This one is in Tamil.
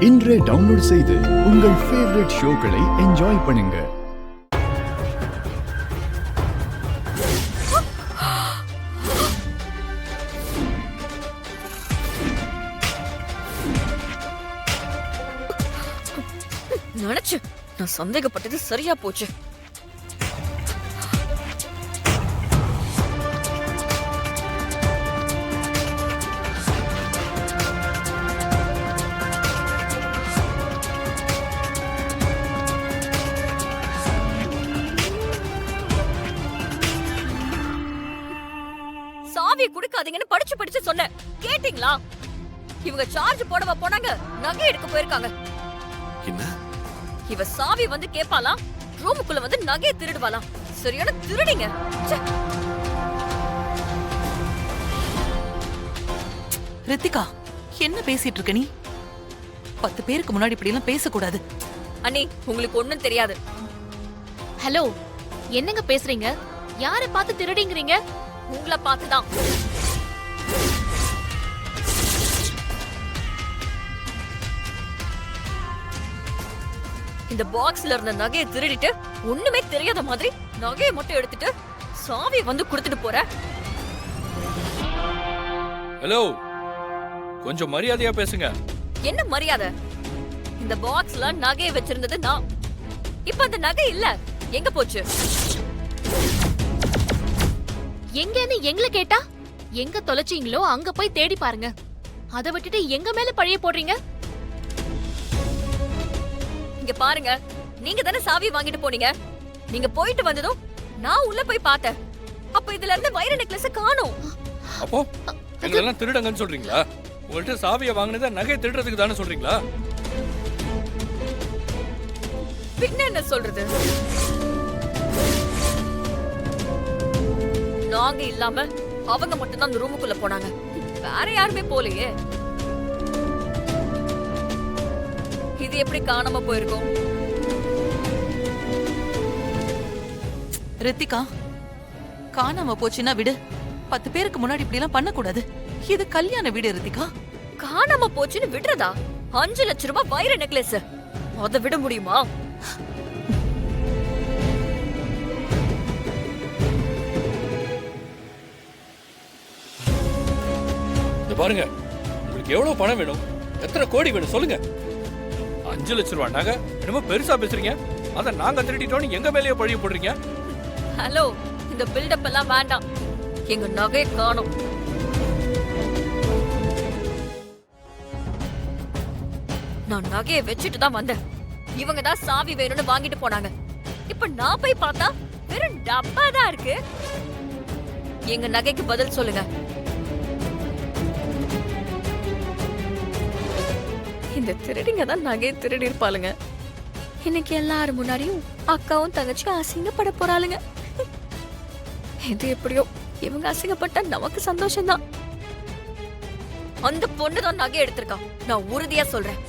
இன்றே டவுன்லோட் செய்து உங்கள் ஃபேவரட் ஷோக்களை என்ஜாய் பண்ணுங்க. நினைச்சு நான் சந்தேகப்பட்டது சரியா போச்சு. சாவியை குடுக்காதீங்கன்னு படிச்சு சொன்னேன், கேட்டீங்களா? இவங்க சார்ஜ் போடவா போனாங்க, நகை எடுக்க போயிருக்காங்க. என்ன? இவ சாவி வந்து கேப்பாலாம், ரூமுக்குள்ள வந்து நகையை திருடுவாலாம். சரியான திருடிங்க. ரித்திகா, என்ன பேசிட்டு இருக்க நீ? 10 பேருக்கு முன்னாடி இப்படி எல்லாம் பேசக்கூடாது. அண்ணி, உங்களுக்கு ஒண்ணும் தெரியாது. ஹலோ, என்னங்க பேசுறீங்க? யாரை பார்த்து திருடிங்கறீங்க? உங்களை பார்த்துதான். இந்த பாக்ஸ்ல இருந்த நகையை திருடிட்டு ஒண்ணுமே தெரியாத மாதிரி நகையை மட்டும் எடுத்துட்டு சாவி வந்து கொடுத்துட்டு போற. ஹலோ, கொஞ்சம் மரியாதையா பேசுங்க. என்ன மரியாதை? இந்த பாக்ஸ்ல நகையை வச்சிருந்தது நான். இப்ப அந்த நகை இல்ல, எங்க போச்சு? எங்கன்னு எங்களை கேட்டா, எங்க தொலைச்சீங்களோ அங்க போய் தேடி பாருங்க. அதை விட்டுட்டு எங்க மேல பழிய போடுறீங்க? இங்க பாருங்க, நீங்க தானே சாவி வாங்கிட்டு போனீங்க. நீங்க போயிட்டு வந்ததும் நான் உள்ள போய் பார்த்தேன். அப்ப இதுல இருந்து வைர நெக்லஸ் காணோம். அப்போ எங்களெல்லாம் திருடங்கன்னு சொல்றீங்களா? உங்கள்ட்ட சாவியை வாங்கினதை நகை திருடுறதுக்கு தானே சொல்றீங்களா? பின்ன என்ன சொல்றது? நாங்க இல்லாம அவங்க மட்டும் தான் அந்த ரூமுக்குள்ள போனாங்க, வேற யாருமே போலையே. இது எப்படி காணாம போயிருக்கும்? ரித்திகா, காணாம போச்சுன்னா விடு. 10 பேருக்கு முன்னாடி இப்படி எல்லாம் பண்ணக்கூடாது. இது கல்யாண வீடு ரித்திகா. காணாம போச்சுன்னு விடுறதா? 5 லட்சம் ரூபாய் வைர நெக்லஸ், அதை விட முடியுமா? பாருங்க, உங்களுக்கு எவ்வளவு பணம் வேணும்? எத்தனை கோடி வேணும் சொல்லுங்க. 5 லட்சம் ரூபாய் நகை என்னமோ பெருசா பேசுறீங்க. அத நாங்க திருடிட்டோம்னு எங்க மேலேயே பழிய போடுறீங்க. ஹலோ, இந்த பில்டப் எல்லாம் வேண்டாம். எங்க நகை காணோம். நான் நகையை வச்சுட்டு தான் வந்தேன். இவங்க தான் சாவி வேணும்னு வாங்கிட்டு போனாங்க. இப்ப நான் போய் பார்த்தா வெறும் டப்பா தான் இருக்கு. எங்க நகைக்கு பதில் சொல்லுங்க. இந்த திருடிங்க தான் நகையை திருடி இருப்பாளுங்க. இன்னைக்கு எல்லாரும் முன்னாடியும் அக்காவும் தங்கச்சியும் அசிங்கப்பட போறாளுங்க. இது எப்படியோ, இவங்க அசிங்கப்பட்டா நமக்கு சந்தோஷம் தான். அந்த பொண்ணு தான் நகை எடுத்திருக்கா, நான் உறுதியா சொல்றேன்.